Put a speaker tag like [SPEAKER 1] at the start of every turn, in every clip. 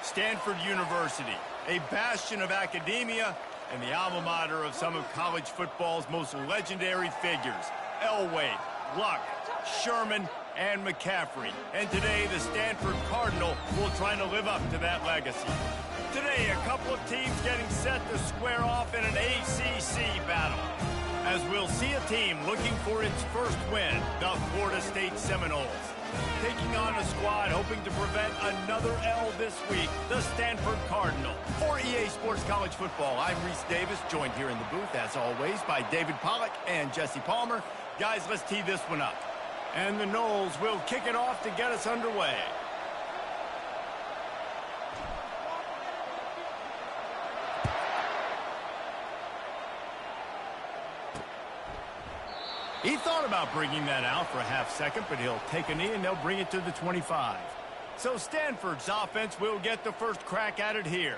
[SPEAKER 1] Stanford University, a bastion of academia and the alma mater of some of college football's most legendary figures, Elway, Luck, Sherman, and McCaffrey. And today, the Stanford Cardinal will try to live up to that legacy. Today, a couple of teams getting set to square off in an ACC battle, as we'll see a team looking for its first win, the Florida State Seminoles, taking on a squad hoping to prevent another L this week, the Stanford Cardinal. For EA Sports College Football, I'm Reese Davis, joined here in the booth, as always, by David Pollack and Jesse Palmer. Guys, let's tee this one up. And the Noles will kick it off to get us underway. He thought about bringing that out for a half second, but he'll take a knee and they'll bring it to the 25. So Stanford's offense will get the first crack at it here.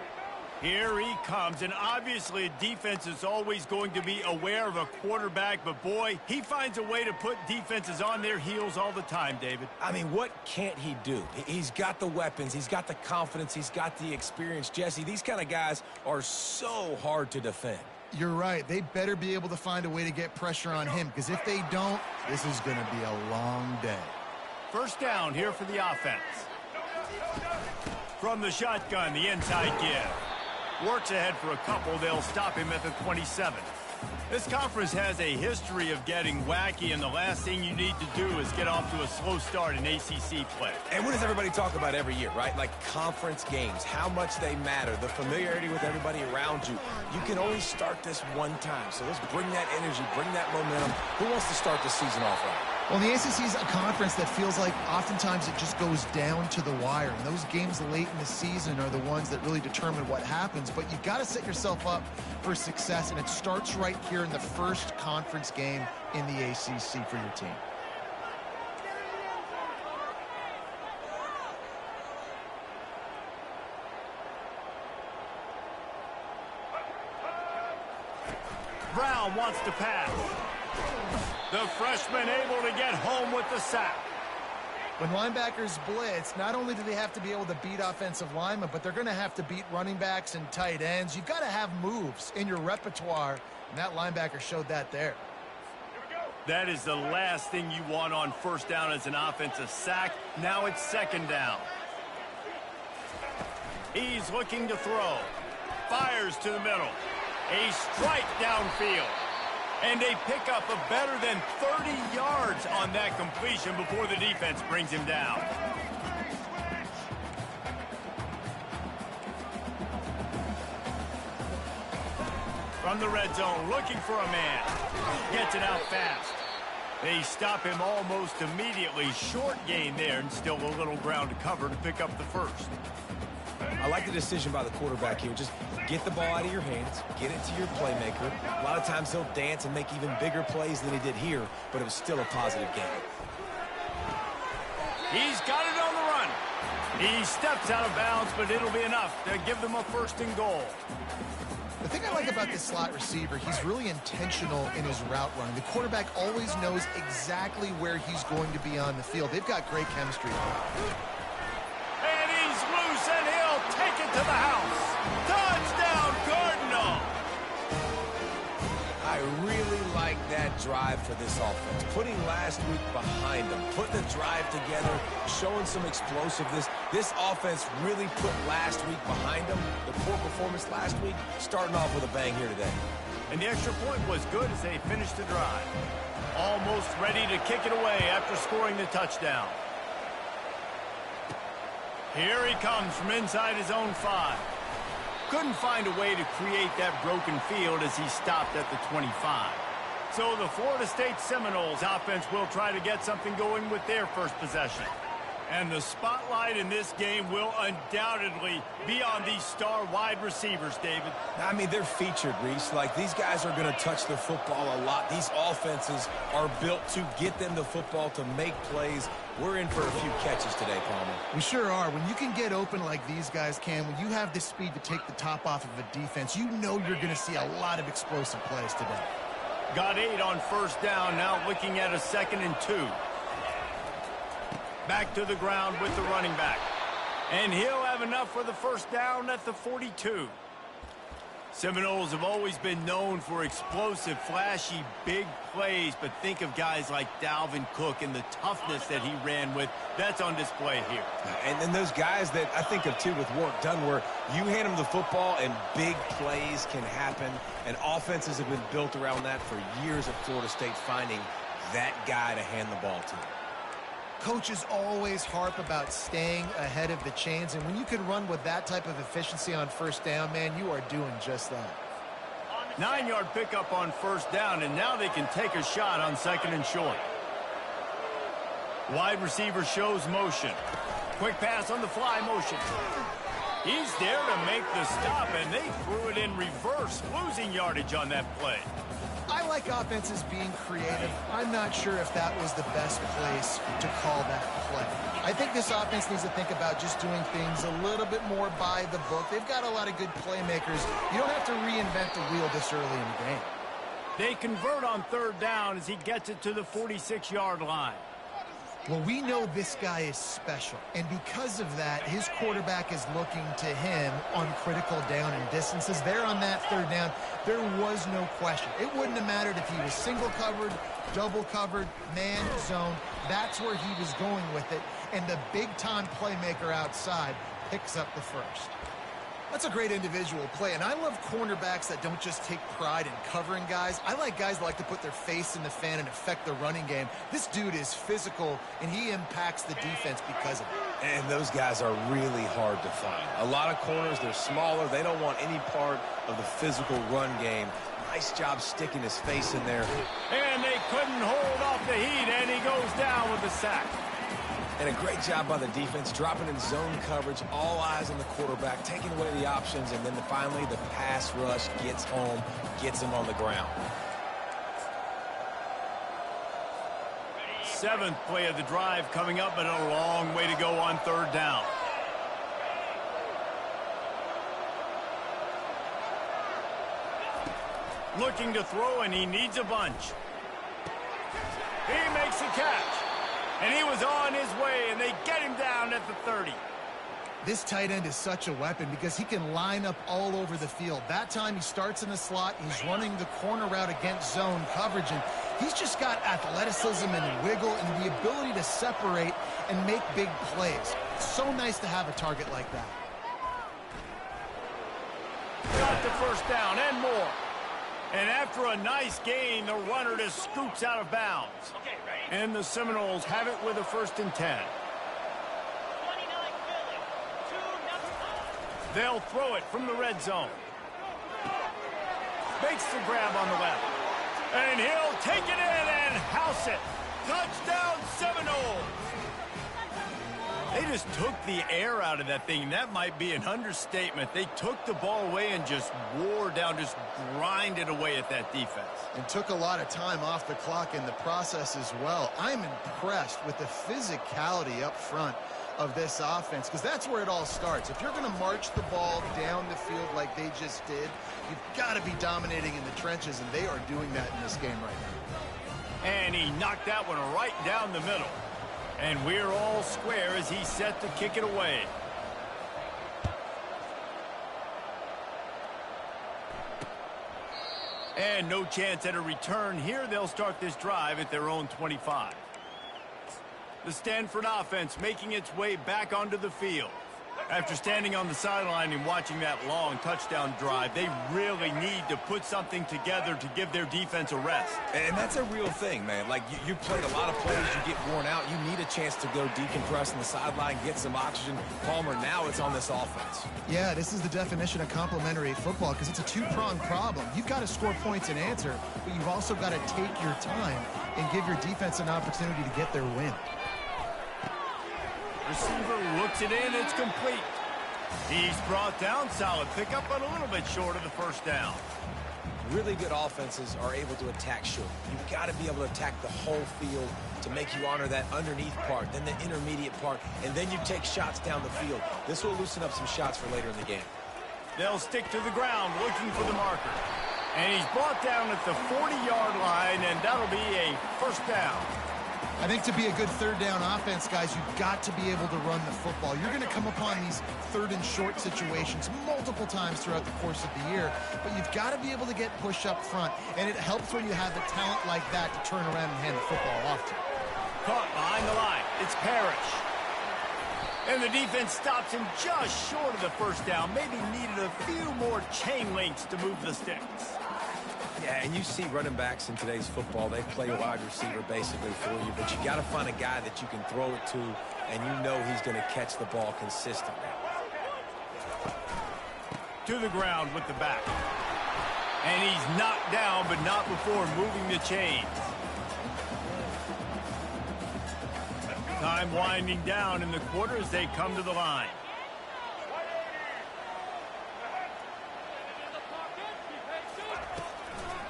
[SPEAKER 1] Here he comes, and obviously defense is always going to be aware of a quarterback, but boy, he finds a way to put defenses on their heels all the time, David.
[SPEAKER 2] I mean, what can't he do? He's got the weapons, he's got the confidence, he's got the experience. Jesse, these kind of guys are so hard to defend.
[SPEAKER 3] You're right. They better be able to find a way to get pressure on him, because if they don't, this is going to be a long day.
[SPEAKER 1] First down here for the offense. From the shotgun, the inside give. Works ahead for a couple. They'll stop him at the 27. This conference has a history of getting wacky, and the last thing you need to do is get off to a slow start in ACC play.
[SPEAKER 2] And what does everybody talk about every year, right? Like conference games, how much they matter, the familiarity with everybody around you. You can only start this one time, so let's bring that energy, bring that momentum. Who wants to start the season off right?
[SPEAKER 3] Well, the ACC is a conference that feels like oftentimes it just goes down to the wire. And those games late in the season are the ones that really determine what happens. But you've got to set yourself up for success, and it starts right here in the first conference game in the ACC for your team.
[SPEAKER 1] Brown wants to pass. The freshman able to get home with the sack.
[SPEAKER 3] When linebackers blitz, not only do they have to be able to beat offensive linemen, but they're going to have to beat running backs and tight ends. You've got to have moves in your repertoire, and that linebacker showed that there.
[SPEAKER 1] That is the last thing you want on first down as an offensive sack. Now it's second down. He's looking to throw. Fires to the middle. A strike downfield. And a pickup of better than 30 yards on that completion before the defense brings him down. From the red zone, looking for a man. Gets it out fast. They stop him almost immediately. Short gain there, and still a little ground to cover to pick up the first.
[SPEAKER 2] I like the decision by the quarterback here. Just get the ball out of your hands, get it to your playmaker. A lot of times he'll dance and make even bigger plays than he did here, but it was still a positive game.
[SPEAKER 1] He's got it on the run. He steps out of bounds, but it'll be enough to give them a first and goal.
[SPEAKER 3] The thing I like about this slot receiver, he's really intentional in his route running. The quarterback always knows exactly where he's going to be on the field. They've got great chemistry.
[SPEAKER 1] And he's loose, and he'll take it to the house. Touchdown, Cardinal!
[SPEAKER 2] I really like that drive for this offense. Putting last week behind them, putting the drive together, showing some explosiveness. This offense really put last week behind them. The poor performance last week, starting off with a bang here today.
[SPEAKER 1] And the extra point was good as they finished the drive. Almost ready to kick it away after scoring the touchdown. Here he comes from inside his own 5. Couldn't find a way to create that broken field as he stopped at the 25. So the Florida State Seminoles offense will try to get something going with their first possession. And the spotlight in this game will undoubtedly be on these star wide receivers, David.
[SPEAKER 2] I mean, they're featured, Reese. Like, these guys are going to touch the football a lot. These offenses are built to get them the football, to make plays. We're in for a few catches today, Palmer.
[SPEAKER 3] We sure are. When you can get open like these guys can, when you have the speed to take the top off of a defense, you know you're going to see a lot of explosive plays today.
[SPEAKER 1] Got 8 on first down, now looking at a 2nd and 2. Back to the ground with the running back. And he'll have have enough for the first down at the 42. Seminoles have always been known for explosive, flashy, big plays, but think of guys like Dalvin Cook and the toughness that he ran with. That's on display here.
[SPEAKER 2] And then those guys that I think of, too, with Warwick Dunn, where you hand them the football and big plays can happen, and offenses have been built around that for years at Florida State, finding that guy to hand the ball to.
[SPEAKER 3] Coaches always harp about staying ahead of the chains, and when you can run with that type of efficiency on first down, man, you are doing just that.
[SPEAKER 1] 9-yard pickup on first down, and now they can take a shot on second and short. Wide receiver shows motion. Quick pass on the fly motion. He's there to make the stop, and they threw it in reverse, losing yardage on that play.
[SPEAKER 3] I like offenses being creative. I'm not sure if that was the best place to call that play. I think this offense needs to think about just doing things a little bit more by the book. They've got a lot of good playmakers. You don't have to reinvent the wheel this early in the game.
[SPEAKER 1] They convert on third down as he gets it to the 46-yard line.
[SPEAKER 3] Well, we know this guy is special, and because of that, his quarterback is looking to him on critical down and distances. There on that third down, there was no question. It wouldn't have mattered if he was single covered, double covered, man, zone. That's where he was going with it, and the big-time playmaker outside picks up the first. That's a great individual play, and I love cornerbacks that don't just take pride in covering guys. I like guys that like to put their face in the fan and affect the running game. This dude is physical, and he impacts the defense because of it.
[SPEAKER 2] And those guys are really hard to find. A lot of corners, they're smaller. They don't want any part of the physical run game. Nice job sticking his face in there.
[SPEAKER 1] And they couldn't hold off the heat, and he goes down with the sack.
[SPEAKER 2] And a great job by the defense, dropping in zone coverage, all eyes on the quarterback, taking away the options, and then finally the pass rush gets home, gets him on the ground.
[SPEAKER 1] 7th play of the drive coming up, but a long way to go on third down. Looking to throw, and he needs a bunch. He makes a catch. And he was on his way, and they get him down at the 30.
[SPEAKER 3] This tight end is such a weapon because he can line up all over the field. That time he starts in the slot. He's running the corner route against zone coverage, and he's just got athleticism and wiggle and the ability to separate and make big plays. It's so nice to have a target like that.
[SPEAKER 1] Got the first down and more. And after a nice gain, the runner just scoots out of bounds. And the Seminoles have it with a 1st and 10. They'll throw it from the red zone. Makes the grab on the left. And he'll take it in and house it. Touchdown Seminoles. They just took the air out of that thing. That might be an understatement. They took the ball away and just wore down, just grinded away at that defense.
[SPEAKER 3] And took a lot of time off the clock in the process as well. I'm impressed with the physicality up front of this offense, because that's where it all starts. If you're going to march the ball down the field like they just did, you've got to be dominating in the trenches, and they are doing that in this game right now.
[SPEAKER 1] And he knocked that one right down the middle. And we're all square as he's set to kick it away. And no chance at a return here. They'll start this drive at their own 25. The Stanford offense making its way back onto the field. After standing on the sideline and watching that long touchdown drive, they really need to put something together to give their defense a rest.
[SPEAKER 2] And that's a real thing, man. Like, you played a lot of plays, you get worn out. You need a chance to go decompress on the sideline, get some oxygen. Palmer, now it's on this offense.
[SPEAKER 3] Yeah, this is the definition of complementary football, because it's a two-pronged problem. You've got to score points and answer, but you've also got to take your time and give your defense an opportunity to get their win.
[SPEAKER 1] Receiver looks it in, it's complete. He's brought down, solid pickup, but a little bit short of the first down.
[SPEAKER 2] Really good offenses are able to attack short. You've got to be able to attack the whole field to make you honor that underneath part, then the intermediate part, and then you take shots down the field. This will loosen up some shots for later in the game.
[SPEAKER 1] They'll stick to the ground looking for the marker. And he's brought down at the 40-yard line, and that'll be a first down.
[SPEAKER 3] I think to be a good third down offense, guys, you've got to be able to run the football. You're going to come upon these third and short situations multiple times throughout the course of the year, but you've got to be able to get push up front, and it helps when you have a talent like that to turn around and hand the football off to.
[SPEAKER 1] Caught behind the line. It's Parrish. And the defense stops him just short of the first down. Maybe needed a few more chain links to move the sticks.
[SPEAKER 2] Yeah, and you see running backs in today's football, they play wide receiver basically for you, but you got to find a guy that you can throw it to, and you know he's going to catch the ball consistently.
[SPEAKER 1] To the ground with the back. And he's knocked down, but not before moving the chains. Time winding down in the quarter as they come to the line.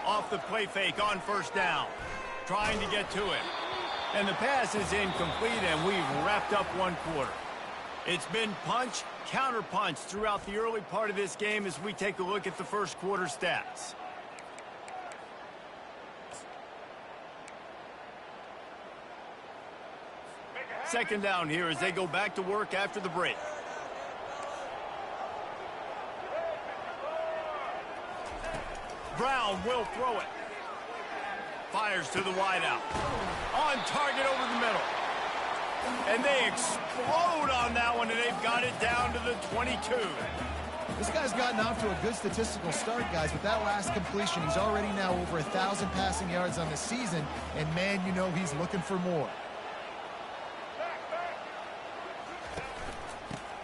[SPEAKER 1] Off the play fake on first down. Trying to get to it. And the pass is incomplete, and we've wrapped up one quarter. It's been punch, counter punch throughout the early part of this game as we take a look at the first quarter stats. Second down here as they go back to work after the break. Brown will throw it. Fires to the wideout. On target over the middle. And they explode on that one, and they've got it down to the 22.
[SPEAKER 3] This guy's gotten off to a good statistical start, guys, with that last completion. He's already now over 1,000 passing yards on the season, and man, you know he's looking for more.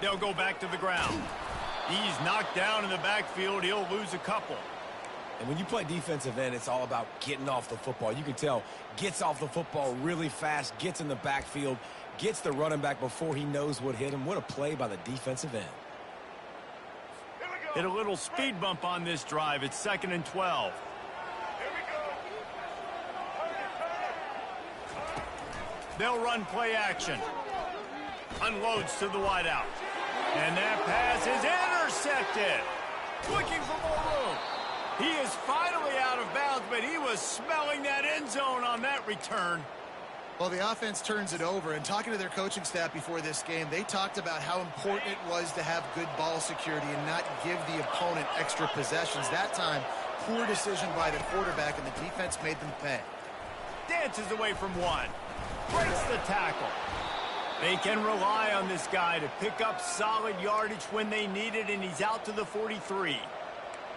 [SPEAKER 1] They'll go back to the ground. He's knocked down in the backfield. He'll lose a couple.
[SPEAKER 2] And when you play defensive end, it's all about getting off the football. You can tell, gets off the football really fast, gets in the backfield, gets the running back before he knows what hit him. What a play by the defensive end.
[SPEAKER 1] Hit a little speed bump on this drive. It's 2nd and 12. They'll run play action. Unloads to the wideout. And that pass is intercepted. Looking for more room. He is finally out of bounds, but he was smelling that end zone on that return.
[SPEAKER 3] Well, the offense turns it over, and talking to their coaching staff before this game, they talked about how important it was to have good ball security and not give the opponent extra possessions. That time, poor decision by the quarterback, and the defense made them pay.
[SPEAKER 1] Dances away from one. Breaks the tackle. They can rely on this guy to pick up solid yardage when they need it, and he's out to the 43.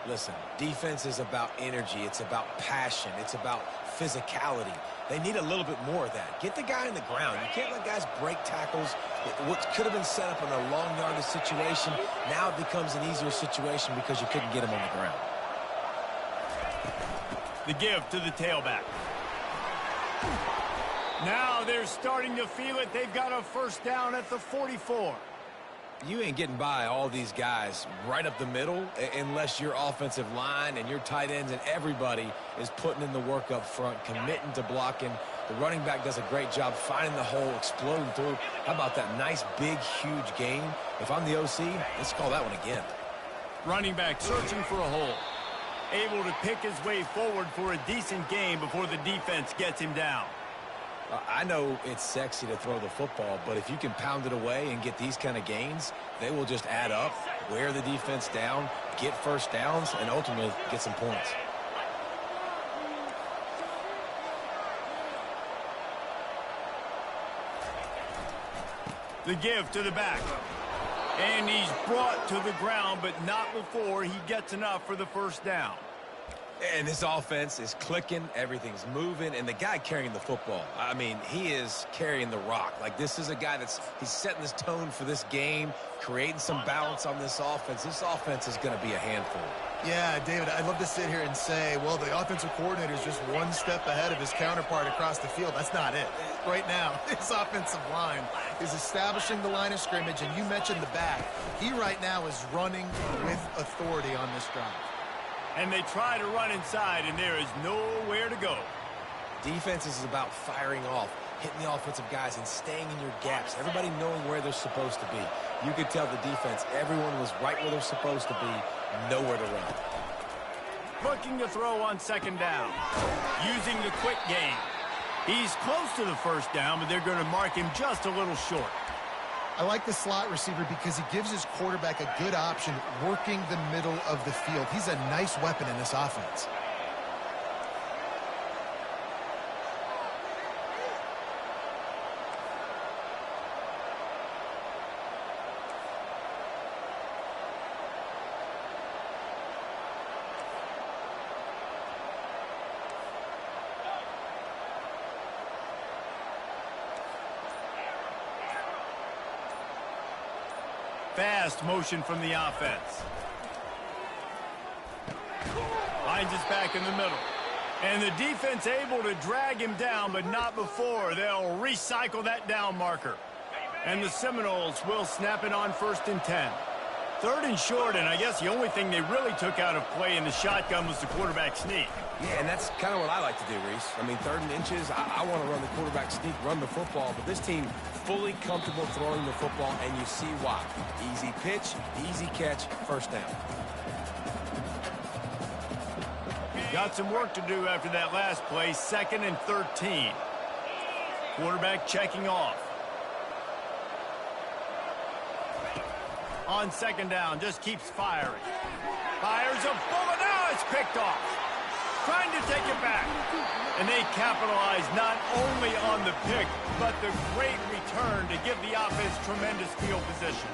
[SPEAKER 2] Listen, defense is about energy. It's about passion. It's about physicality. They need a little bit more of that. Get the guy in the ground. You can't let guys break tackles. What could have been set up in a long yardage situation, now it becomes an easier situation because you couldn't get him on the ground.
[SPEAKER 1] The give to the tailback. Now they're starting to feel it. They've got a first down at the 44.
[SPEAKER 2] You ain't getting by all these guys right up the middle unless your offensive line and your tight ends and everybody is putting in the work up front, committing to blocking. The running back does a great job finding the hole, exploding through. How about that nice, big, huge gain? If I'm the OC, let's call that one again.
[SPEAKER 1] Running back searching for a hole. Able to pick his way forward for a decent gain before the defense gets him down.
[SPEAKER 2] I know it's sexy to throw the football, but if you can pound it away and get these kind of gains, they will just add up, wear the defense down, get first downs, and ultimately get some points.
[SPEAKER 1] The give to the back. And he's brought to the ground, but not before he gets enough for the first down.
[SPEAKER 2] And this offense is clicking, everything's moving, and the guy carrying the football, I mean, he is carrying the rock. Like, this is a guy he's setting this tone for this game, creating some balance on this offense. This offense is going to be a handful.
[SPEAKER 3] Yeah, David, I'd love to sit here and say, well, the offensive coordinator is just one step ahead of his counterpart across the field. That's not it. Right now, his offensive line is establishing the line of scrimmage, and you mentioned the back. He right now is running with authority on this drive.
[SPEAKER 1] And they try to run inside, and there is nowhere to go.
[SPEAKER 2] Defense is about firing off, hitting the offensive guys, and staying in your gaps. Everybody knowing where they're supposed to be. You could tell the defense, everyone was right where they're supposed to be, nowhere to run.
[SPEAKER 1] Looking to throw on second down. Using the quick game. He's close to the first down, but they're going to mark him just a little short.
[SPEAKER 3] I like the slot receiver because he gives his quarterback a good option working the middle of the field. He's a nice weapon in this offense.
[SPEAKER 1] Fast motion from the offense. Finds his back in the middle. And the defense able to drag him down, but not before. They'll recycle that down marker. And the Seminoles will snap it on 1st and 10. 3rd and short, and I guess the only thing they really took out of play in the shotgun was the quarterback sneak.
[SPEAKER 2] Yeah, and that's kind of what I like to do, Reese. I mean, 3rd and inches, I want to run the quarterback sneak, run the football, but this team fully comfortable throwing the football, and you see why. Easy pitch, easy catch, 1st down.
[SPEAKER 1] Got some work to do after that last play, 2nd and 13. Quarterback checking off. On 2nd down, just keeps firing. Fires a bullet. Now it's picked off. Trying to take it back. And they capitalize not only on the pick, but the great return to give the offense tremendous field position.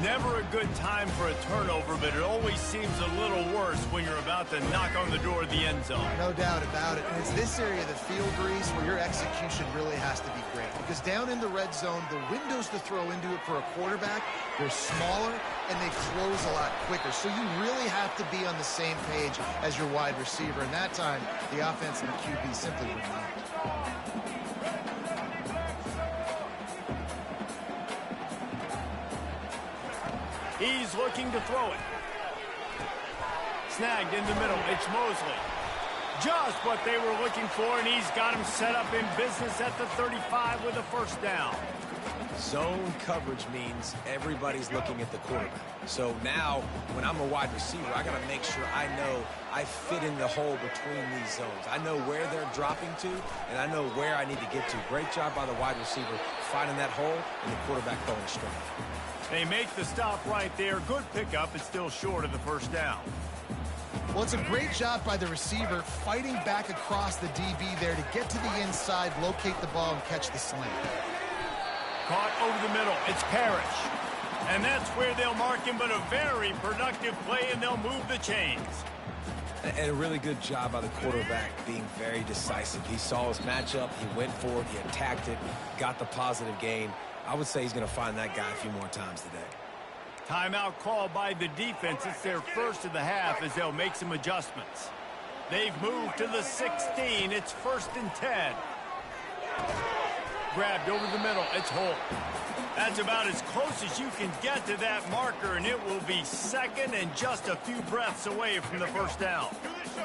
[SPEAKER 1] Never a good time for a turnover, but it always seems a little worse when you're about to knock on the door of the end zone.
[SPEAKER 3] No doubt about it. And it's this area of the field, Reese, where your execution really has to be great. Because down in the red zone, the windows to throw into it for a quarterback, they're smaller and they close a lot quicker. So you really have to be on the same page as your wide receiver. And that time, the offense and the QB simply would not.
[SPEAKER 1] He's looking to throw it. Snagged in the middle. It's Mosley. Just what they were looking for, and he's got him set up in business at the 35 with a 1st down.
[SPEAKER 2] Zone coverage means everybody's looking at the quarterback. So now, when I'm a wide receiver, I got to make sure I know I fit in the hole between these zones. I know where they're dropping to, and I know where I need to get to. Great job by the wide receiver finding that hole, and the quarterback throwing straight.
[SPEAKER 1] They make the stop right there. Good pickup. It's still short of the 1st down.
[SPEAKER 3] Well, it's a great job by the receiver fighting back across the DB there to get to the inside, locate the ball, and catch the slant.
[SPEAKER 1] Caught over the middle. It's Parrish. And that's where they'll mark him, but a very productive play, and they'll move the chains.
[SPEAKER 2] And a really good job by the quarterback being very decisive. He saw his matchup. He went for it. He attacked it, got the positive gain. I would say he's going to find that guy a few more times today.
[SPEAKER 1] Timeout called by the defense. It's their first of the half as they'll make some adjustments. They've moved to the 16. It's 1st and 10. Grabbed over the middle. It's Holt. That's about as close as you can get to that marker, and it will be 2nd and just a few breaths away from the 1st down.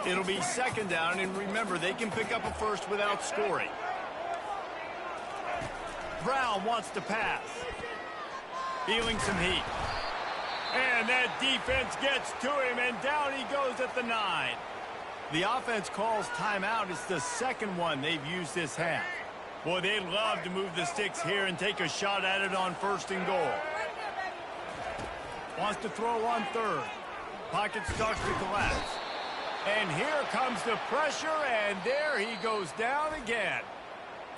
[SPEAKER 1] It'll be 2nd down, and remember, they can pick up a 1st without scoring. Brown wants to pass. Feeling some heat. And that defense gets to him, and down he goes at the 9. The offense calls timeout. It's the 2nd one they've used this half. Boy, they'd love to move the sticks here and take a shot at it on 1st and goal. Wants to throw on 3rd. Pocket starts to collapse. And here comes the pressure, and there he goes down again.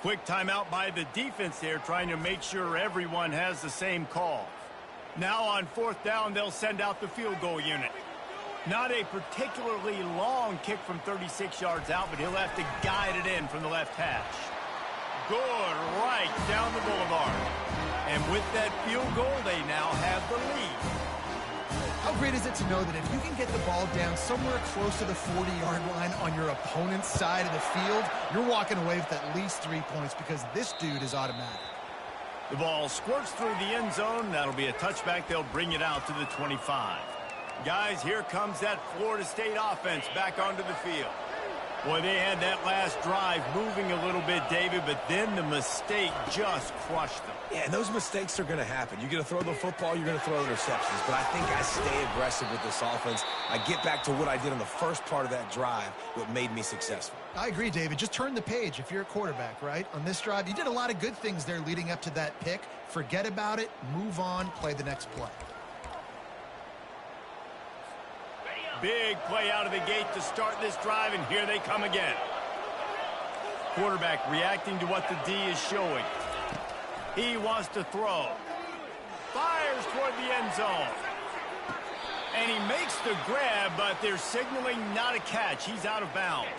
[SPEAKER 1] Quick timeout by the defense there, trying to make sure everyone has the same call. Now on 4th down, they'll send out the field goal unit. Not a particularly long kick from 36 yards out, but he'll have to guide it in from the left hash. Good right down the boulevard. And with that field goal, they now have the lead.
[SPEAKER 3] How great is it to know that if you can get the ball down somewhere close to the 40-yard line on your opponent's side of the field, you're walking away with at least 3 points because this dude is automatic.
[SPEAKER 1] The ball squirts through the end zone. That'll be a touchback. They'll bring it out to the 25. Guys, here comes that Florida State offense back onto the field. Boy, they had that last drive moving a little bit, David, but then the mistake just crushed them.
[SPEAKER 2] Yeah, and those mistakes are going to happen. You're going to throw the football, you're going to throw interceptions. But I think I stay aggressive with this offense. I get back to what I did on the first part of that drive, what made me successful.
[SPEAKER 3] I agree, David. Just turn the page if you're a quarterback, right? On this drive, you did a lot of good things there leading up to that pick. Forget about it, move on, play the next play.
[SPEAKER 1] Big play out of the gate to start this drive, and here they come again. Quarterback reacting to what the D is showing. He wants to throw. Fires toward the end zone. And he makes the grab, but they're signaling not a catch. He's out of bounds.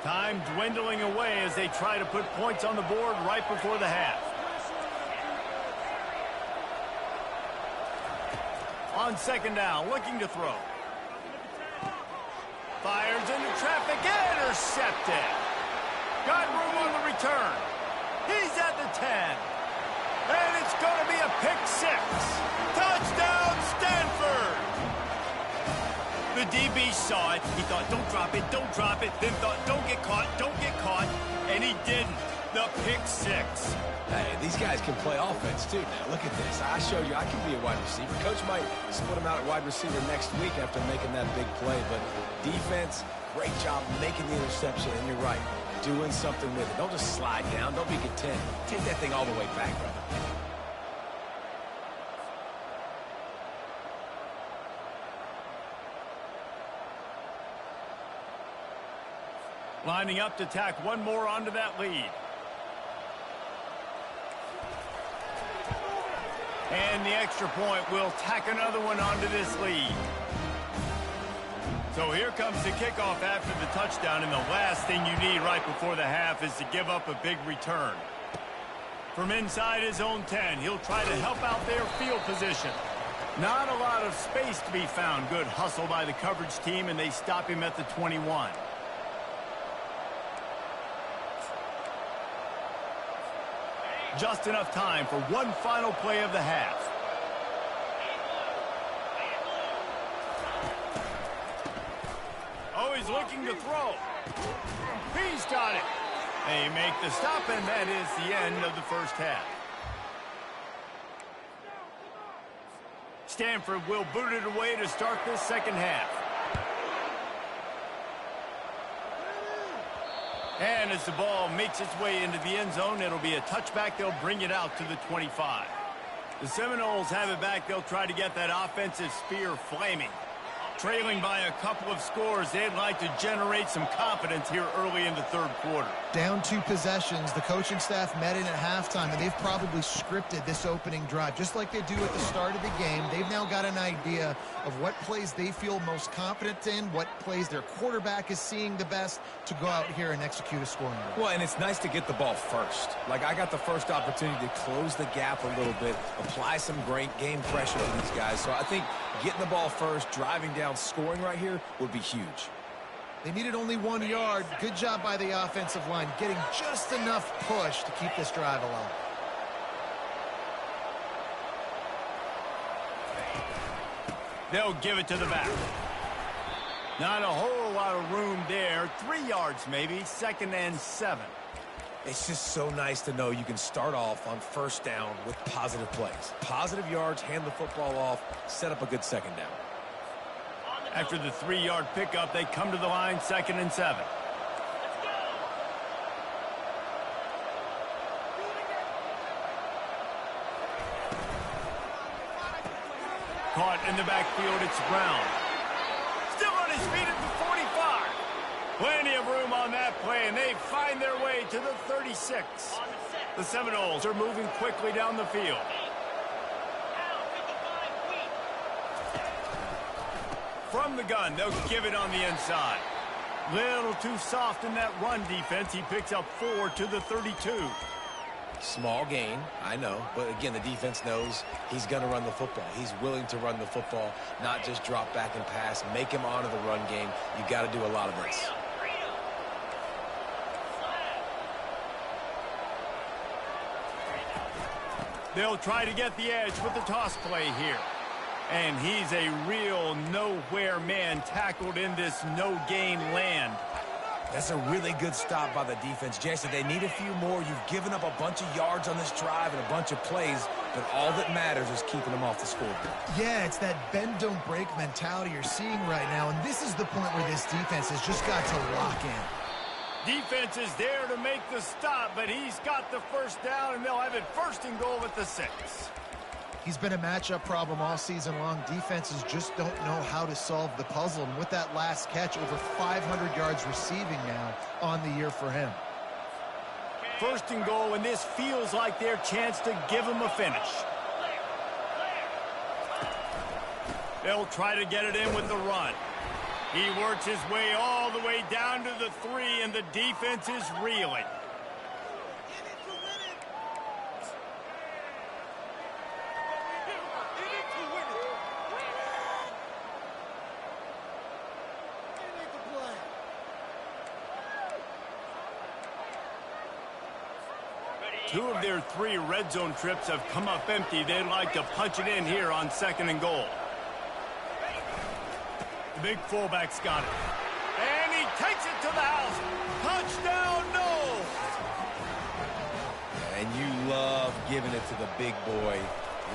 [SPEAKER 1] Time dwindling away as they try to put points on the board right before the half. On second down, looking to throw. Fires into traffic, intercepted. Got room on the return. He's at the 10. And it's going to be a pick six. Touchdown, Stanford. The DB saw it. He thought, don't drop it, don't drop it. Then thought, don't get caught, don't get caught. And he didn't. The pick six.
[SPEAKER 2] Hey, these guys can play offense, too, now. Look at this. I showed you I can be a wide receiver. Coach might split him out at wide receiver next week after making that big play. But defense, great job making the interception. And you're right, doing something with it. Don't just slide down. Don't be content. Take that thing all the way back, brother.
[SPEAKER 1] Lining up to tack one more onto that lead. And the extra point will tack another one onto this lead. So here comes the kickoff after the touchdown, and the last thing you need right before the half is to give up a big return. From inside his own 10, he'll try to help out their field position. Not a lot of space to be found. Good hustle by the coverage team, and they stop him at the 21. Just enough time for one final play of the half. Oh, he's looking to throw. He's got it. They make the stop, and that is the end of the first half. Stanford will boot it away to start this second half. And as the ball makes its way into the end zone, it'll be a touchback. They'll bring it out to the 25. The Seminoles have it back. They'll try to get that offensive spear flaming. Trailing by a couple of scores, they'd like to generate some confidence here early in the third quarter.
[SPEAKER 3] Down 2 possessions, the coaching staff met in at halftime, and they've probably scripted this opening drive. Just like they do at the start of the game, they've now got an idea of what plays they feel most confident in, what plays their quarterback is seeing the best to go out here and execute a scoring drive.
[SPEAKER 2] Well, and it's nice to get the ball first. Like, I got the first opportunity to close the gap a little bit, apply some great game pressure to these guys. So I think getting the ball first, driving down, scoring right here would be huge.
[SPEAKER 3] They needed only 1 yard. Good job by the offensive line, getting just enough push to keep this drive alive.
[SPEAKER 1] They'll give it to the back. Not a whole lot of room there. 3 yards maybe, 2nd and 7.
[SPEAKER 2] It's just so nice to know you can start off on first down with positive plays. Positive yards, hand the football off, set up a good second down.
[SPEAKER 1] After the 3-yard pickup, they come to the line, 2nd and 7. Caught in the backfield, it's Brown. Still on his feet at the 45. Plenty of room on that play, and they find their way to the 36. The Seminoles are moving quickly down the field. From the gun, they'll give it on the inside. Little too soft in that run defense. He picks up 4 to the 32.
[SPEAKER 2] Small gain, I know, but again, the defense knows he's going to run the football. He's willing to run the football, not just drop back and pass, make him honor the run game. You got to do a lot of this.
[SPEAKER 1] They'll try to get the edge with the toss play here. And he's a real nowhere man tackled in this no-gain land.
[SPEAKER 2] That's a really good stop by the defense. Jason, they need a few more. You've given up a bunch of yards on this drive and a bunch of plays, but all that matters is keeping them off the scoreboard.
[SPEAKER 3] Yeah, it's that bend, don't break mentality you're seeing right now, and this is the point where this defense has just got to lock in.
[SPEAKER 1] Defense is there to make the stop, but he's got the first down, and they'll have it first and goal at the 6.
[SPEAKER 3] He's been a matchup problem all season long. Defenses just don't know how to solve the puzzle. And with that last catch, over 500 yards receiving now on the year for him.
[SPEAKER 1] First and goal, and this feels like their chance to give him a finish. They'll try to get it in with the run. He works his way all the way down to the 3, and the defense is reeling. Two of their 3 red zone trips have come up empty. They'd like to punch it in here on 2nd and goal. The big fullback's got it. And he takes it to the house. Touchdown, no!
[SPEAKER 2] And you love giving it to the big boy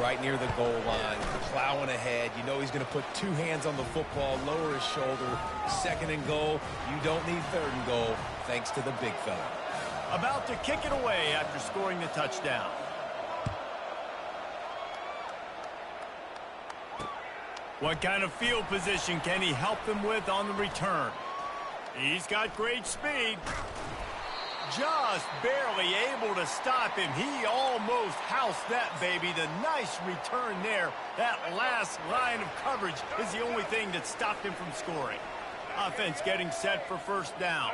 [SPEAKER 2] right near the goal line, plowing ahead. You know he's going to put 2 hands on the football, lower his shoulder. 2nd and goal. You don't need 3rd and goal, thanks to the big fella.
[SPEAKER 1] About to kick it away after scoring the touchdown. What kind of field position can he help them with on the return? He's got great speed. Just barely able to stop him. He almost housed that baby. The nice return there. That last line of coverage is the only thing that stopped him from scoring. Offense getting set for first down.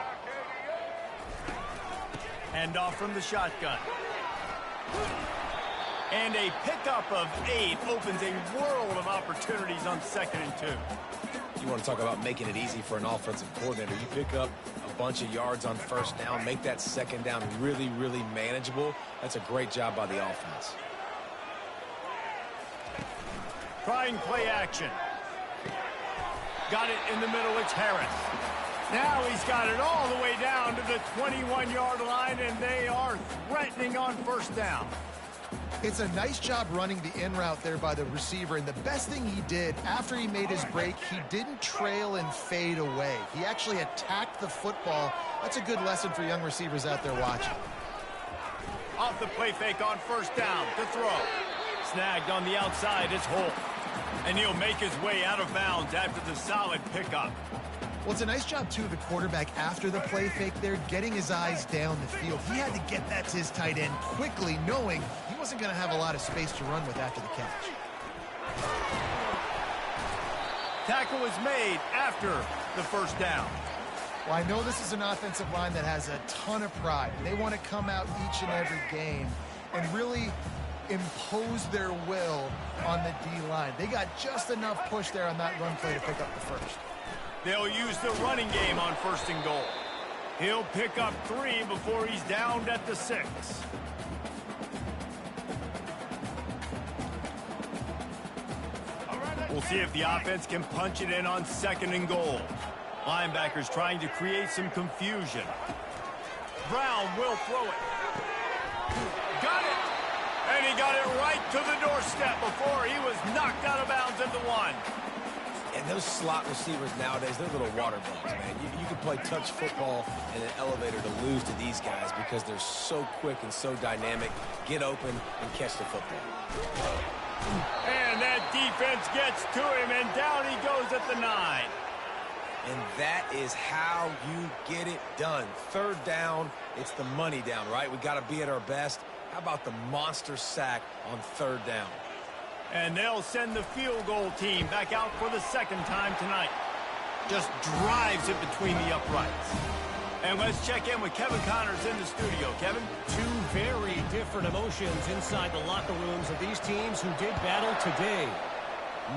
[SPEAKER 1] Hand off from the shotgun. And a pickup of 8 opens a world of opportunities on 2nd and 2.
[SPEAKER 2] You want to talk about making it easy for an offensive coordinator. You pick up a bunch of yards on first down, make that 2nd down really, really manageable. That's a great job by the offense.
[SPEAKER 1] Trying play action. Got it in the middle. It's Harris. Now he's got it all the way down to the 21-yard line, and they are threatening on first down.
[SPEAKER 3] It's a nice job running the in route there by the receiver, and the best thing he did after he made his break, he didn't trail and fade away. He actually attacked the football. That's a good lesson for young receivers out there watching.
[SPEAKER 1] Off the play fake on first down to throw. Snagged on the outside is Holt. And he'll make his way out of bounds after the solid pickup.
[SPEAKER 3] Well, it's a nice job, too, of the quarterback after the play fake there, getting his eyes down the field. He had to get that to his tight end quickly, knowing he wasn't going to have a lot of space to run with after the catch.
[SPEAKER 1] Tackle was made after the first down.
[SPEAKER 3] Well, I know this is an offensive line that has a ton of pride. They want to come out each and every game and really impose their will on the D-line. They got just enough push there on that run play to pick up the first.
[SPEAKER 1] They'll use the running game on first and goal. He'll pick up 3 before he's downed at the 6. We'll see if the offense can punch it in on 2nd and goal. Linebackers trying to create some confusion. Brown will throw it. Got it! And he got it right to the doorstep before he was knocked out of bounds at the 1.
[SPEAKER 2] And those slot receivers nowadays, they're little water bugs, man. You can play touch football in an elevator to lose to these guys because they're so quick and so dynamic. Get open and catch the football.
[SPEAKER 1] And that defense gets to him, and down he goes at the 9.
[SPEAKER 2] And that is how you get it done. 3rd down, it's the money down, right? We got to be at our best. How about the monster sack on 3rd down?
[SPEAKER 1] And they'll send the field goal team back out for the 2nd time tonight. Just drives it between the uprights. And let's check in with Kevin Connors in the studio. Kevin?
[SPEAKER 4] 2 very different emotions inside the locker rooms of these teams who did battle today.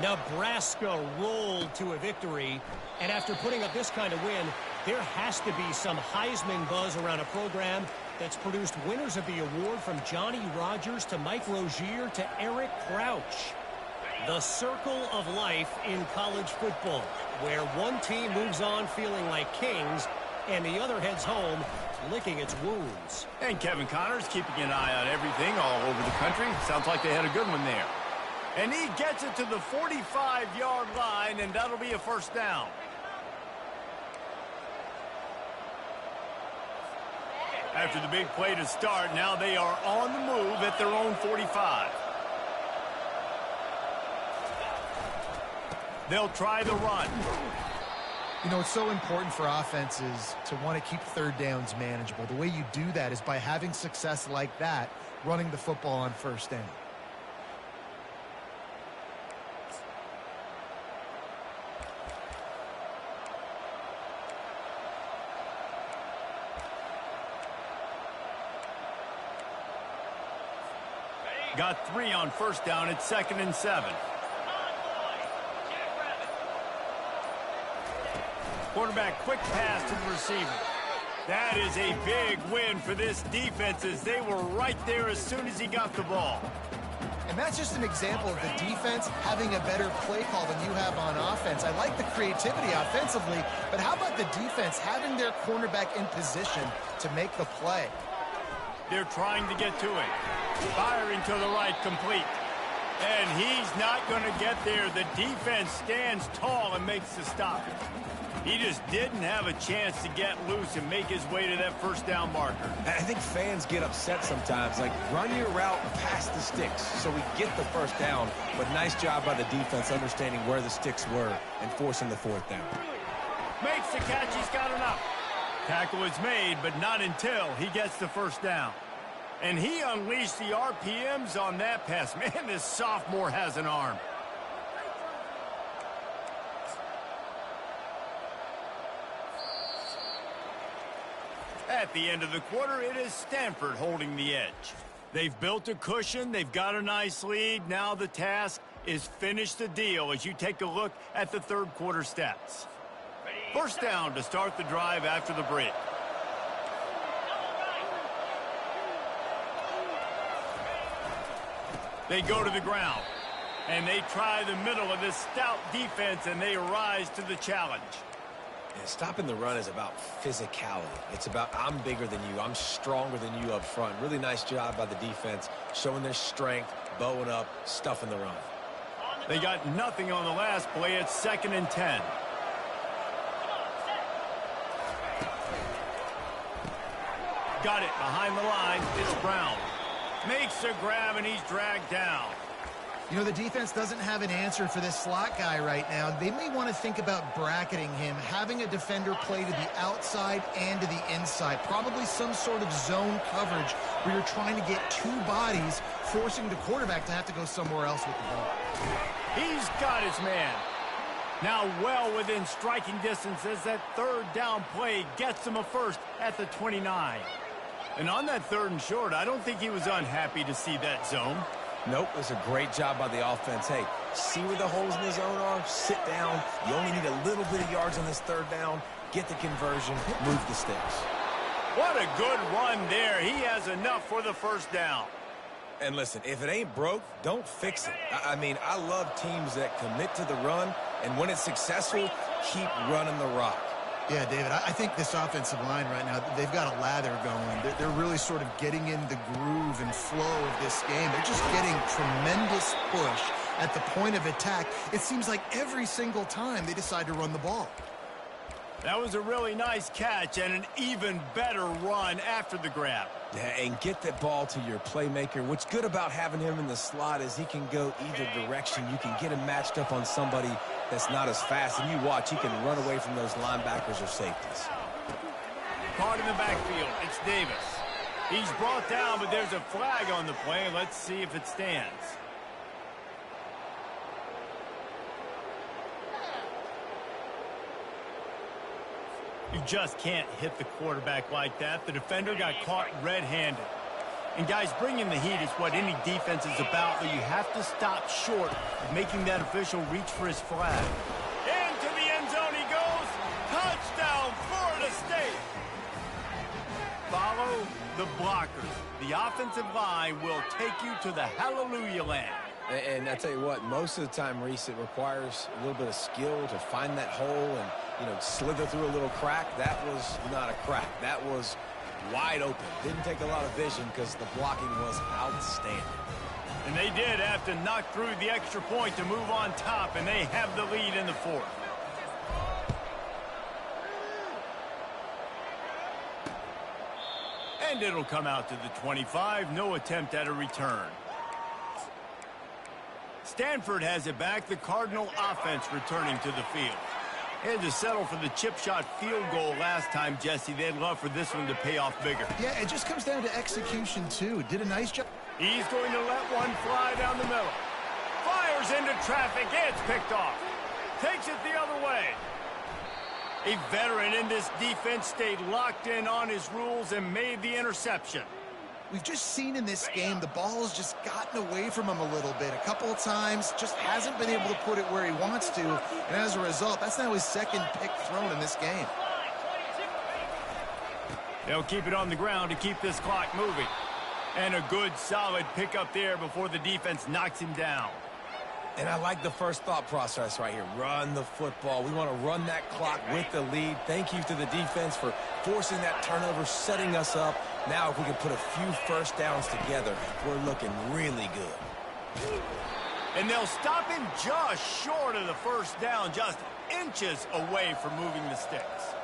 [SPEAKER 4] Nebraska rolled to a victory, and after putting up this kind of win, there has to be some Heisman buzz around a program that's produced winners of the award from Johnny Rodgers to Mike Rozier to Eric Crouch. The circle of life in college football, where one team moves on feeling like kings and the other heads home, licking its wounds.
[SPEAKER 1] And Kevin Connors keeping an eye on everything all over the country. Sounds like they had a good one there. And he gets it to the 45-yard line, and that'll be a first down. After the big play to start, now they are on the move at their own 45. They'll try the run.
[SPEAKER 3] You know, it's so important for offenses to want to keep third downs manageable. The way you do that is by having success like that, running the football on first down.
[SPEAKER 1] Got 3 on first down at 2nd and 7. Quarterback quick pass to the receiver. That is a big win for this defense as they were right there as soon as he got the ball.
[SPEAKER 3] And that's just an example of the defense having a better play call than you have on offense. I like the creativity offensively, but how about the defense having their cornerback in position to make the play?
[SPEAKER 1] They're trying to get to it. Firing to the right, complete. And he's not going to get there. The defense stands tall and makes the stop. He just didn't have a chance to get loose and make his way to that first down marker.
[SPEAKER 2] I think fans get upset sometimes. Like, run your route past the sticks so we get the first down. But nice job by the defense understanding where the sticks were and forcing the 4th down.
[SPEAKER 1] Makes the catch. He's got enough. Tackle is made, but not until he gets the first down. And he unleashed the RPMs on that pass. Man, this sophomore has an arm. At the end of the quarter, it is Stanford holding the edge. They've built a cushion. They've got a nice lead. Now the task is finish the deal as you take a look at the third quarter stats. First down to start the drive after the break. They go to the ground, and they try the middle of this stout defense, and they rise to the challenge.
[SPEAKER 2] And stopping the run is about physicality. It's about I'm bigger than you. I'm stronger than you up front. Really nice job by the defense, showing their strength, bowing up, stuffing the run.
[SPEAKER 1] They got nothing on the last play. It's 2nd and 10. Got it behind the line. It's Brown. Makes a grab, and he's dragged down.
[SPEAKER 3] You know, the defense doesn't have an answer for this slot guy right now. They may want to think about bracketing him, having a defender play to the outside and to the inside. Probably some sort of zone coverage where you're trying to get 2 bodies, forcing the quarterback to have to go somewhere else with the ball.
[SPEAKER 1] He's got his man. Now well within striking distance as that third down play gets him a first at the 29. And on that 3rd and short, I don't think he was unhappy to see that zone.
[SPEAKER 2] Nope, it was a great job by the offense. Hey, see where the holes in the zone are? Sit down. You only need a little bit of yards on this 3rd down. Get the conversion. Move the sticks.
[SPEAKER 1] What a good run there. He has enough for the first down.
[SPEAKER 2] And listen, if it ain't broke, don't fix it. I mean, I love teams that commit to the run, and when it's successful, keep running the rock.
[SPEAKER 3] Yeah, David, I think this offensive line right now, they've got a lather going. They're really sort of getting in the groove and flow of this game. They're just getting tremendous push at the point of attack. It seems like every single time they decide to run the ball.
[SPEAKER 1] That was a really nice catch and an even better run after the grab.
[SPEAKER 2] Yeah, and get that ball to your playmaker. What's good about having him in the slot is he can go either direction. You can get him matched up on somebody that's not as fast, and you watch, he can run away from those linebackers or safeties.
[SPEAKER 1] Caught in the backfield, it's Davis. He's brought down, but there's a flag on the play. Let's see if it stands. You just can't hit the quarterback like that. The defender got caught red-handed. And guys, bringing the heat is what any defense is about, but you have to stop short of making that official reach for his flag. Into the end zone he goes. Touchdown, Florida State. Follow the blockers. The offensive line will take you to the hallelujah land.
[SPEAKER 2] And I tell you what, most of the time, Reese, it requires a little bit of skill to find that hole. And, slither through a little crack. That was not a crack. That was wide open. Didn't take a lot of vision because the blocking was outstanding.
[SPEAKER 1] And they did have to knock through the extra point to move on top, and they have the lead in the fourth. And it'll come out to the 25. No attempt at a return. Stanford has it back. The Cardinal offense returning to the field. They had to settle for the chip shot field goal last time, Jesse. They'd love for this one to pay off bigger.
[SPEAKER 3] Yeah, it just comes down to execution, too. Did a nice job.
[SPEAKER 1] He's going to let one fly down the middle. Fires into traffic. It's picked off. Takes it the other way. A veteran in this defense stayed locked in on his rules and made the interception.
[SPEAKER 3] We've just seen in this game the ball has just gotten away from him a little bit. A couple of times, just hasn't been able to put it where he wants to. And as a result, that's now his second pick thrown in this game.
[SPEAKER 1] They'll keep it on the ground to keep this clock moving. And a good, solid pickup there before the defense knocks him down.
[SPEAKER 2] And I like the first thought process right here. Run the football. We want to run that clock with the lead. Thank you to the defense for forcing that turnover, setting us up. Now if we can put a few first downs together, we're looking really good.
[SPEAKER 1] And they'll stop him just short of the first down, just inches away from moving the sticks.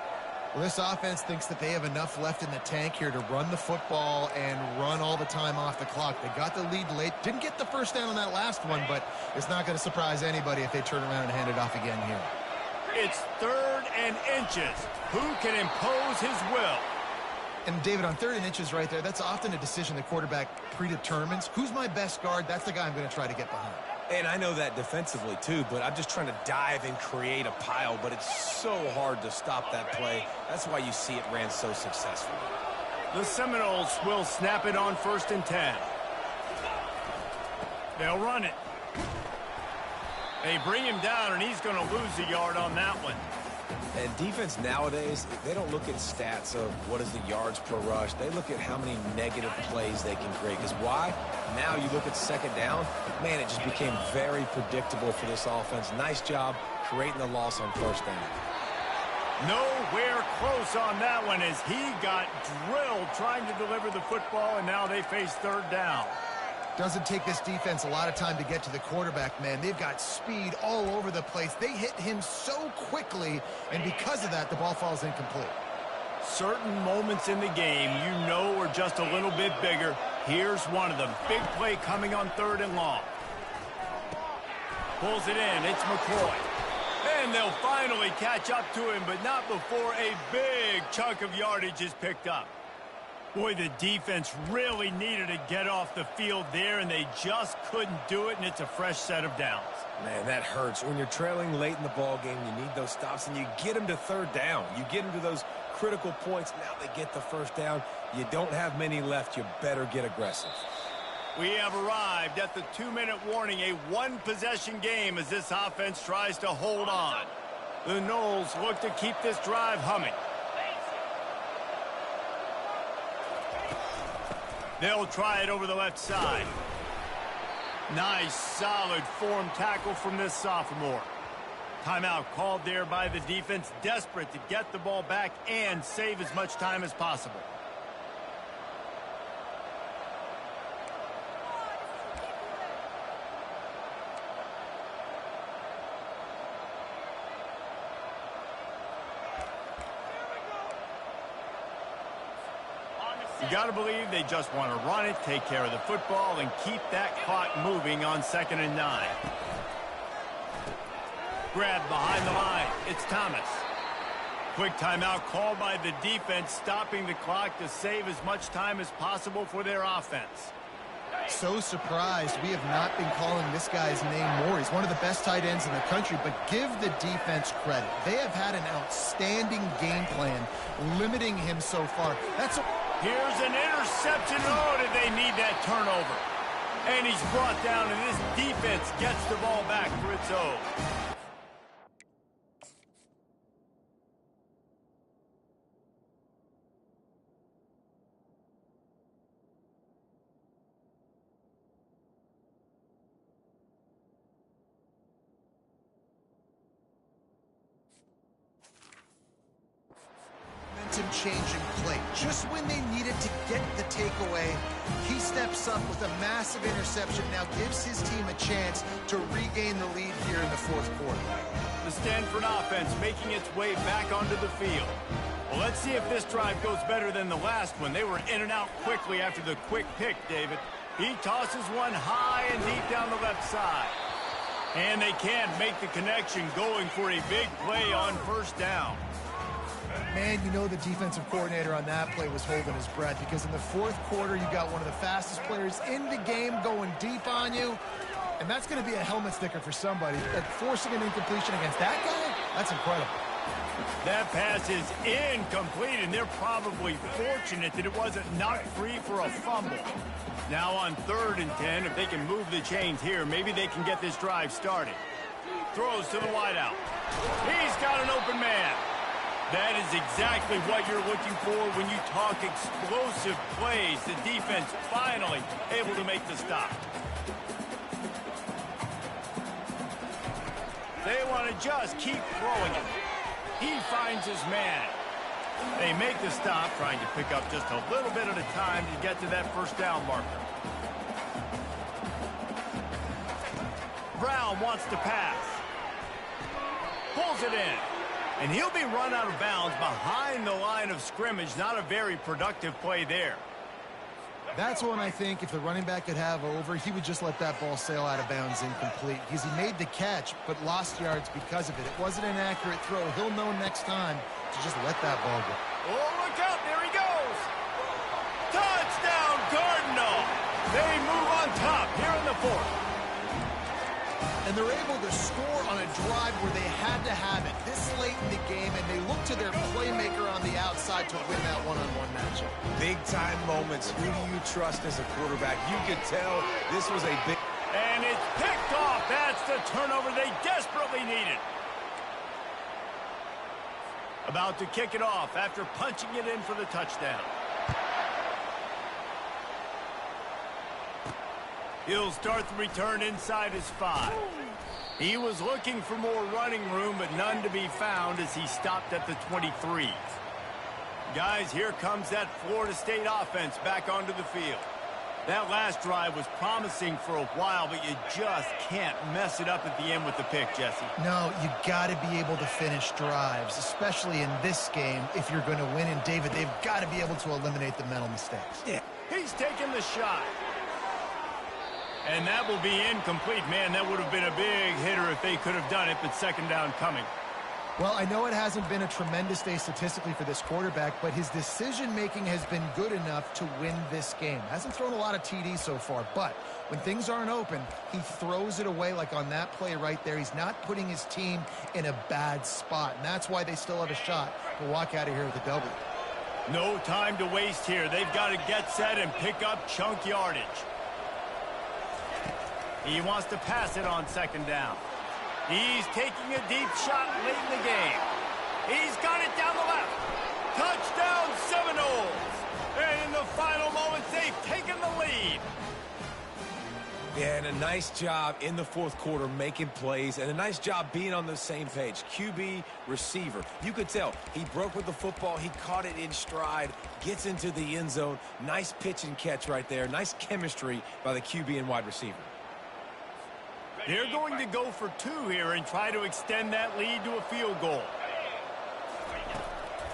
[SPEAKER 3] Well, this offense thinks that they have enough left in the tank here to run the football and run all the time off the clock. They got the lead late. Didn't get the first down on that last one, but it's not going to surprise anybody if they turn around and hand it off again here.
[SPEAKER 1] It's 3rd and inches. Who can impose his will?
[SPEAKER 3] And, David, on 3rd and inches right there, that's often a decision the quarterback predetermines. Who's my best guard? That's the guy I'm going to try to get behind.
[SPEAKER 2] And I know that defensively, too, but I'm just trying to dive and create a pile, but it's so hard to stop that play. That's why you see it ran so successfully.
[SPEAKER 1] The Seminoles will snap it on 1st and 10. They'll run it. They bring him down, and he's going to lose a yard on that one.
[SPEAKER 2] And defense nowadays, they don't look at stats of what is the yards per rush. They look at how many negative plays they can create. Because why? Now you look at 2nd down, man, it just became very predictable for this offense. Nice job creating the loss on 1st down.
[SPEAKER 1] Nowhere close on that one as he got drilled trying to deliver the football, and now they face 3rd down.
[SPEAKER 3] Doesn't take this defense a lot of time to get to the quarterback, man. They've got speed all over the place. They hit him so quickly, and because of that, the ball falls incomplete.
[SPEAKER 1] Certain moments in the game you know are just a little bit bigger. Here's one of them. Big play coming on 3rd and long. Pulls it in. It's McCoy. And they'll finally catch up to him, but not before a big chunk of yardage is picked up. Boy, the defense really needed to get off the field there, and they just couldn't do it, and it's a fresh set of downs.
[SPEAKER 2] Man, that hurts. When you're trailing late in the ball game, you need those stops, and you get them to 3rd down. You get them to those critical points. Now they get the 1st down. You don't have many left. You better get aggressive.
[SPEAKER 1] We have arrived at the 2-minute warning, a one-possession game as this offense tries to hold on. The Noles look to keep this drive humming. They'll try it over the left side. Nice, solid form tackle from this sophomore. Timeout called there by the defense, desperate to get the ball back and save as much time as possible. You got to believe they just want to run it, take care of the football, and keep that clock moving on 2nd and 9. Grabbed behind the line. It's Thomas. Quick timeout called by the defense, stopping the clock to save as much time as possible for their offense.
[SPEAKER 3] So surprised we have not been calling this guy's name more. He's one of the best tight ends in the country, but give the defense credit. They have had an outstanding game plan limiting him so far.
[SPEAKER 1] Here's an interception. Oh, did they need that turnover? And he's brought down, and this defense gets the ball back for its own.
[SPEAKER 3] momentum-changing play. Just when they needed to get the takeaway, he steps up with a massive interception, now gives his team a chance to regain the lead here in the fourth quarter.
[SPEAKER 1] The Stanford offense making its way back onto the field. Well, let's see if this drive goes better than the last one. They were in and out quickly after the quick pick, David. He tosses one high and deep down the left side. And they can't make the connection, going for a big play on first down.
[SPEAKER 3] Man, you know the defensive coordinator on that play was holding his breath, because in the fourth quarter, you got one of the fastest players in the game going deep on you. And that's going to be a helmet sticker for somebody. That forcing an incompletion against that guy, that's incredible.
[SPEAKER 1] That pass is incomplete, and they're probably fortunate that it wasn't knocked free for a fumble. Now on 3rd and 10, if they can move the chains here, maybe they can get this drive started. Throws to the wideout. He's got an open man. That is exactly what you're looking for when you talk explosive plays. The defense finally able to make the stop. They want to just keep throwing it. He finds his man. They make the stop, trying to pick up just a little bit at a time to get to that first down marker. Brown wants to pass. Pulls it in. And he'll be run out of bounds behind the line of scrimmage. Not a very productive play there.
[SPEAKER 3] That's one I think if the running back could have over, he would just let that ball sail out of bounds incomplete, because he made the catch but lost yards because of it. It wasn't an accurate throw. He'll know next time to just let that ball go.
[SPEAKER 1] Oh, look out. There he goes. Touchdown, Cardinal. They move on top here in the fourth.
[SPEAKER 3] And they're able to score on a drive where they had to have it this late in the game, and they look to their playmaker on the outside to win that one-on-one matchup.
[SPEAKER 2] Big-time moments. Who do you trust as a quarterback? You could tell this was a big...
[SPEAKER 1] And it's picked off. That's the turnover they desperately needed. About to kick it off after punching it in for the touchdown. He'll start the return inside his 5. He was looking for more running room, but none to be found as he stopped at the 23. Guys, here comes that Florida State offense back onto the field. That last drive was promising for a while, but you just can't mess it up at the end with the pick, Jesse.
[SPEAKER 3] No, you got to be able to finish drives, especially in this game if you're going to win. And, David, they've got to be able to eliminate the mental mistakes.
[SPEAKER 1] Yeah. He's taking the shot. And that will be incomplete. Man, that would have been a big hitter if they could have done it, but second down coming.
[SPEAKER 3] Well, I know it hasn't been a tremendous day statistically for this quarterback, but his decision-making has been good enough to win this game. Hasn't thrown a lot of TDs so far, but when things aren't open, he throws it away like on that play right there. He's not putting his team in a bad spot, and that's why they still have a shot to walk out of here with a W.
[SPEAKER 1] No time to waste here. They've got to get set and pick up chunk yardage. He wants to pass it on second down. He's taking a deep shot late in the game. He's got it down the left. Touchdown Seminoles. And in the final moments, they've taken the lead.
[SPEAKER 2] Yeah, and a nice job in the fourth quarter making plays, and a nice job being on the same page. QB, receiver. You could tell he broke with the football. He caught it in stride, gets into the end zone. Nice pitch and catch right there. Nice chemistry by the QB and wide receiver.
[SPEAKER 1] They're going to go for 2 here and try to extend that lead to a field goal.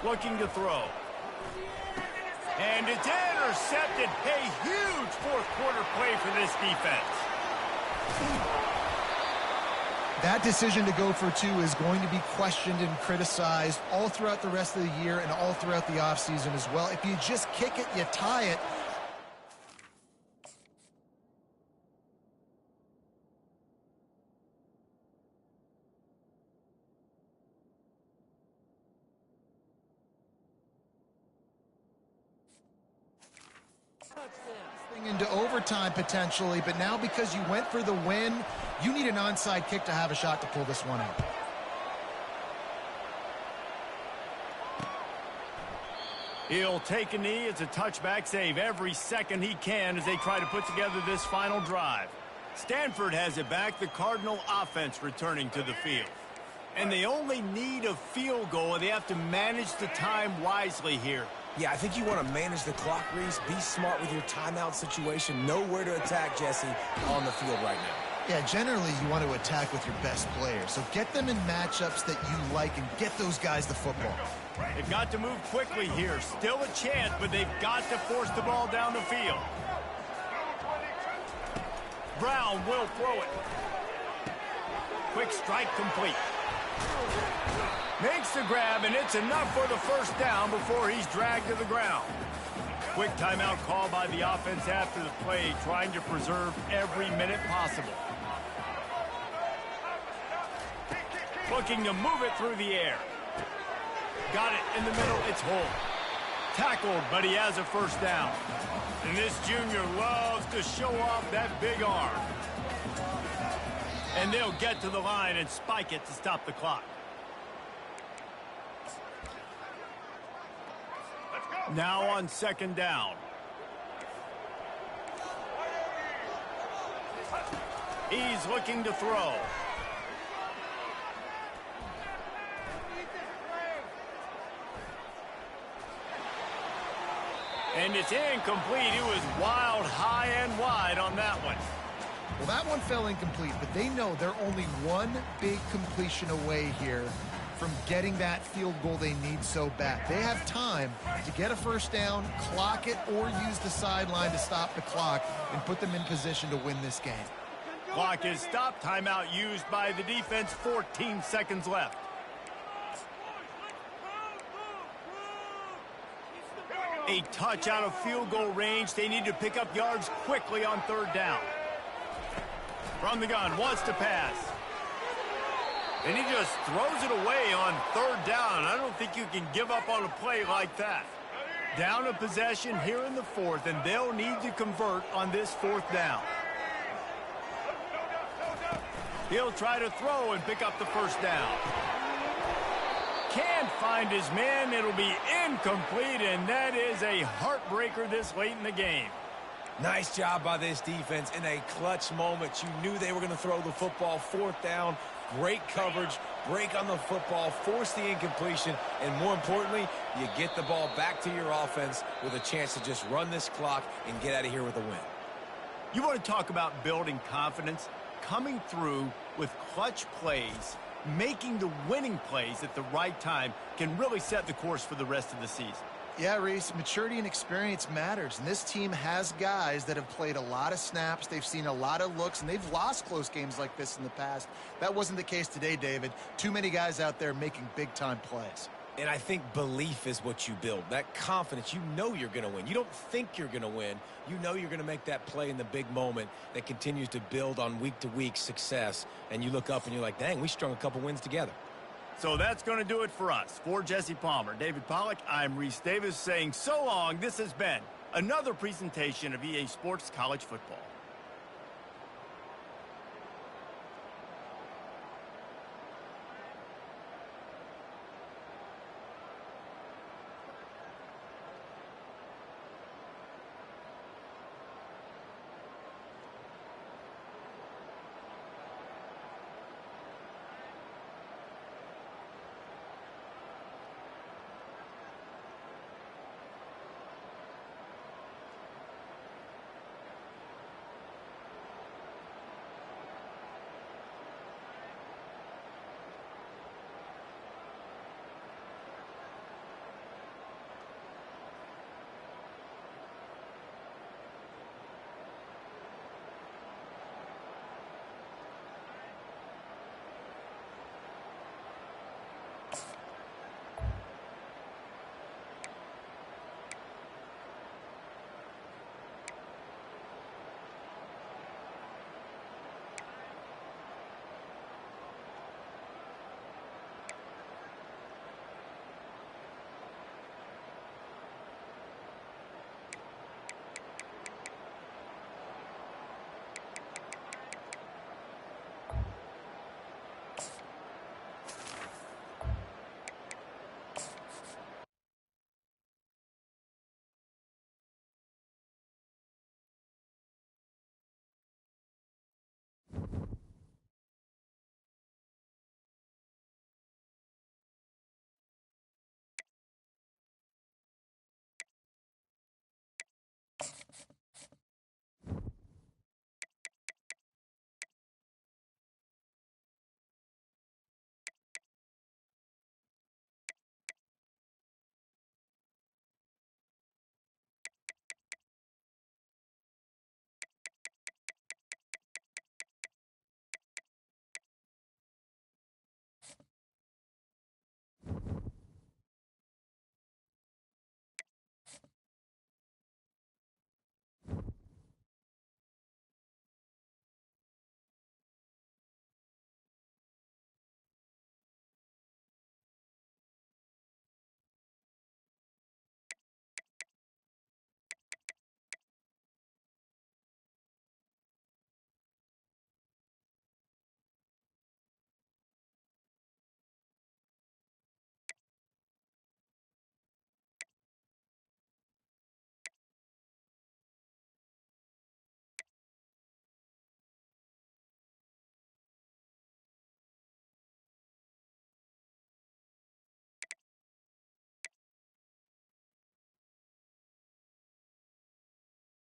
[SPEAKER 1] Looking to throw. And it's intercepted. A huge fourth quarter play for this defense.
[SPEAKER 3] That decision to go for 2 is going to be questioned and criticized all throughout the rest of the year and all throughout the offseason as well. If you just kick it, you tie it. Into overtime potentially, but now because you went for the win, you need an onside kick to have a shot to pull this one out.
[SPEAKER 1] He'll take a knee. It's a touchback save every second he can as they try to put together this final drive. Stanford has it back. The Cardinal offense returning to the field. And they only need a field goal, and they have to manage the time wisely here.
[SPEAKER 2] Yeah, I think you want to manage the clock, Reese. Be smart with your timeout situation. Know where to attack, Jesse, on the field right now.
[SPEAKER 3] Yeah, generally you want to attack with your best players. So get them in matchups that you like and get those guys the football.
[SPEAKER 1] They've got to move quickly here. Still a chance, but they've got to force the ball down the field. Brown will throw it. Quick strike complete. Makes the grab, and it's enough for the first down before he's dragged to the ground. Quick timeout call by the offense after the play, trying to preserve every minute possible. Looking to move it through the air. Got it in the middle, it's Hull. Tackled, but he has a first down. And this junior loves to show off that big arm. And they'll get to the line and spike it to stop the clock. Now on second down. He's looking to throw. And it's incomplete. It was wild, high and wide on that one.
[SPEAKER 3] Well, that one fell incomplete, but they know they're only one big completion away here from getting that field goal they need so bad. They have time to get a first down, clock it, or use the sideline to stop the clock and put them in position to win this game.
[SPEAKER 1] Clock is stopped. Timeout used by the defense. 14 seconds left. A touch out of field goal range. They need to pick up yards quickly on third down. From the gun, wants to pass. And he just throws it away on third down. I don't think you can give up on a play like that. Down a possession here in the fourth, and they'll need to convert on this fourth down. He'll try to throw and pick up the first down. Can't find his man. It'll be incomplete, and that is a heartbreaker this late in the game.
[SPEAKER 2] Nice job by this defense in a clutch moment. You knew they were going to throw the football. Fourth down, great coverage, break on the football, force the incompletion, and more importantly, you get the ball back to your offense with a chance to just run this clock and get out of here with a win.
[SPEAKER 1] You want to talk about building confidence? Coming through with clutch plays, making the winning plays at the right time can really set the course for the rest of the season.
[SPEAKER 3] Yeah, Reese, maturity and experience matters, and this team has guys that have played a lot of snaps, they've seen a lot of looks, and they've lost close games like this in the past. That wasn't the case today, David. Too many guys out there making big-time plays.
[SPEAKER 2] And I think belief is what you build. That confidence, you know you're going to win. You don't think you're going to win. You know you're going to make that play in the big moment that continues to build on week-to-week success. And you look up and you're like, dang, we strung a couple wins together.
[SPEAKER 1] So that's going to do it for us. For Jesse Palmer, David Pollack, I'm Reese Davis saying so long. This has been another presentation of EA Sports College Football.